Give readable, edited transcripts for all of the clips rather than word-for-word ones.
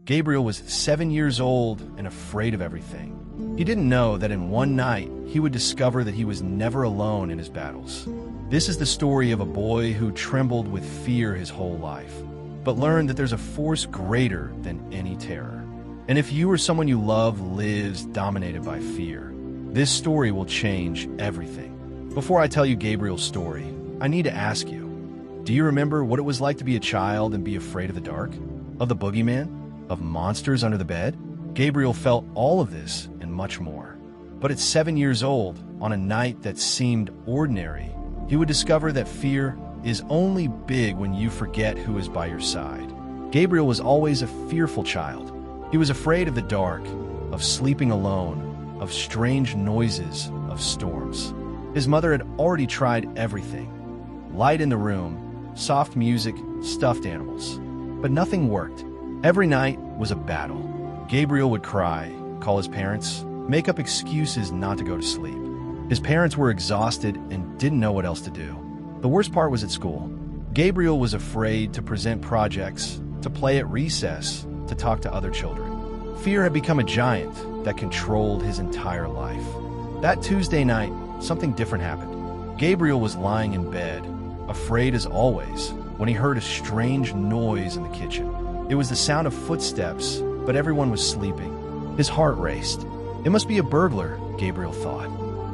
Gabriel was 7 years old and afraid of everything. He didn't know that in one night he would discover that he was never alone in his battles. This is the story of a boy who trembled with fear his whole life, but learned that there's a force greater than any terror. And if you or someone you love lives dominated by fear, this story will change everything. Before I tell you Gabriel's story, I need to ask you, do you remember what it was like to be a child and be afraid of the dark? Of the boogeyman? Of monsters under the bed? Gabriel felt all of this and much more. But at 7 years old, on a night that seemed ordinary, he would discover that fear is only big when you forget who is by your side. Gabriel was always a fearful child. He was afraid of the dark, of sleeping alone, of strange noises, of storms. His mother had already tried everything. Light in the room, soft music, stuffed animals. But nothing worked. Every night was a battle. Gabriel would cry, call his parents, make up excuses not to go to sleep. His parents were exhausted and didn't know what else to do. The worst part was at school. Gabriel was afraid to present projects, to play at recess, to talk to other children. Fear had become a giant that controlled his entire life. That Tuesday night, something different happened. Gabriel was lying in bed, afraid as always, when he heard a strange noise in the kitchen. It was the sound of footsteps, but everyone was sleeping. His heart raced. It must be a burglar, Gabriel thought.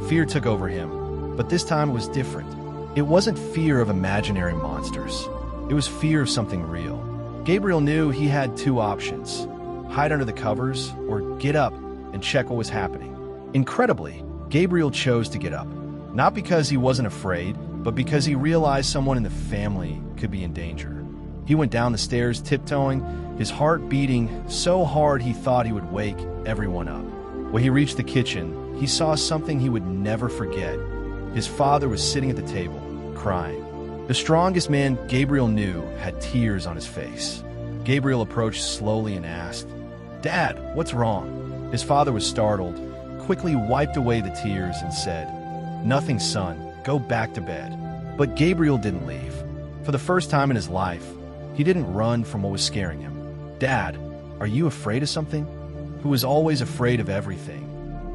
Fear took over him, but this time it was different. It wasn't fear of imaginary monsters. It was fear of something real. Gabriel knew he had two options: hide under the covers or get up and check what was happening. Incredibly, Gabriel chose to get up, not because he wasn't afraid, but because he realized someone in the family could be in danger. He went down the stairs tiptoeing, his heart beating so hard he thought he would wake everyone up. When he reached the kitchen, he saw something he would never forget. His father was sitting at the table, crying. The strongest man Gabriel knew had tears on his face. Gabriel approached slowly and asked, "Dad, what's wrong?" His father was startled, quickly wiped away the tears and said, "Nothing, son. Go back to bed." But Gabriel didn't leave. For the first time in his life, he didn't run from what was scaring him. "Dad, are you afraid of something?" Who was always afraid of everything,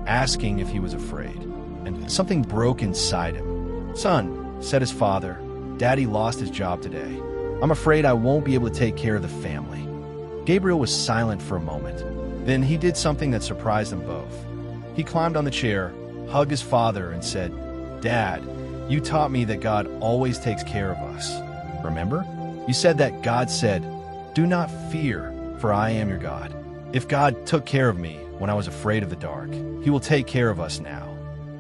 asking if he was afraid. And something broke inside him. "Son," said his father, "Daddy lost his job today. I'm afraid I won't be able to take care of the family." Gabriel was silent for a moment. Then he did something that surprised them both. He climbed on the chair, hugged his father, and said, "Dad, you taught me that God always takes care of us. Remember? You said that God said, 'Do not fear, for I am your God.' If God took care of me when I was afraid of the dark, he will take care of us now."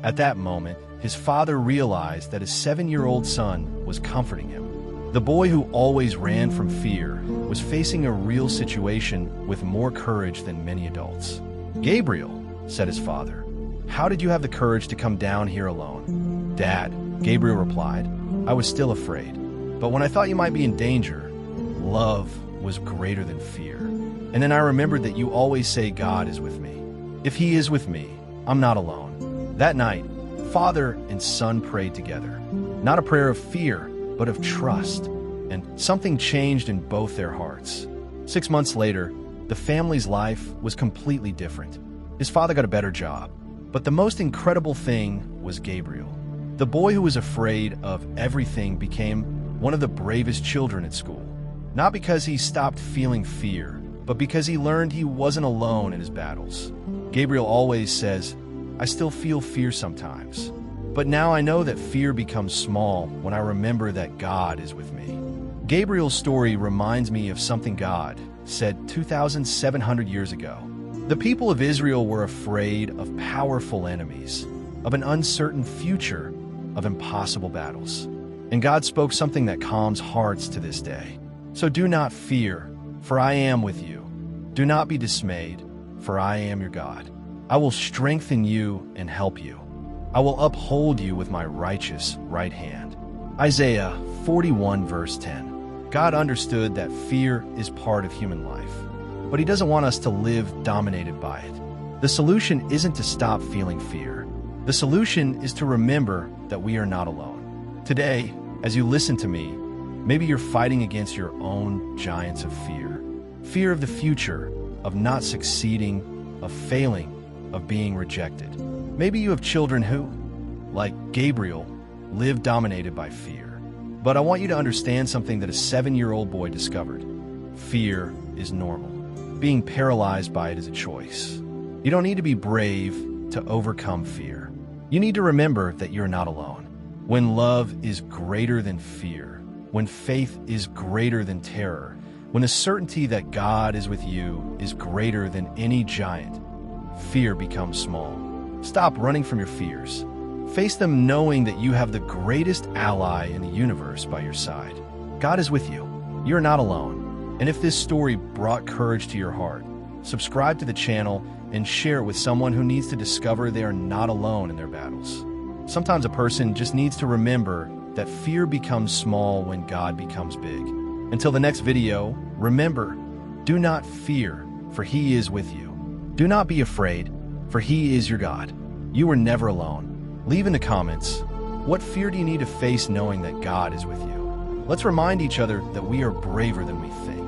At that moment, his father realized that his 7-year-old son was comforting him. The boy who always ran from fear was facing a real situation with more courage than many adults. "Gabriel," said his father, "how did you have the courage to come down here alone?" "Dad," Gabriel replied, "I was still afraid. But when I thought you might be in danger, love was greater than fear. And then I remembered that you always say God is with me. If he is with me, I'm not alone." That night, father and son prayed together. Not a prayer of fear, but of trust. And something changed in both their hearts. 6 months later, the family's life was completely different. His father got a better job. But the most incredible thing was Gabriel. The boy who was afraid of everything became one of the bravest children at school. Not because he stopped feeling fear, but because he learned he wasn't alone in his battles. Gabriel always says, "I still feel fear sometimes. But now I know that fear becomes small when I remember that God is with me." Gabriel's story reminds me of something God said 2,700 years ago. The people of Israel were afraid of powerful enemies, of an uncertain future, of impossible battles. And God spoke something that calms hearts to this day. "So do not fear, for I am with you. Do not be dismayed, for I am your God. I will strengthen you and help you. I will uphold you with my righteous right hand." Isaiah 41 verse 10. God understood that fear is part of human life, but he doesn't want us to live dominated by it. The solution isn't to stop feeling fear. The solution is to remember that we are not alone. Today, as you listen to me, maybe you're fighting against your own giants of fear. Fear of the future, of not succeeding, of failing, of being rejected. Maybe you have children who, like Gabriel, live dominated by fear. But I want you to understand something that a 7-year-old boy discovered. Fear is normal. Being paralyzed by it is a choice. You don't need to be brave to overcome fear. You need to remember that you're not alone. When love is greater than fear, when faith is greater than terror, when the certainty that God is with you is greater than any giant, fear becomes small. Stop running from your fears. Face them knowing that you have the greatest ally in the universe by your side. God is with you. You're not alone. And if this story brought courage to your heart, subscribe to the channel and share it with someone who needs to discover they are not alone in their battles. Sometimes a person just needs to remember that fear becomes small when God becomes big. Until the next video, remember, do not fear, for He is with you. Do not be afraid, for He is your God. You are never alone. Leave in the comments, what fear do you need to face knowing that God is with you? Let's remind each other that we are braver than we think.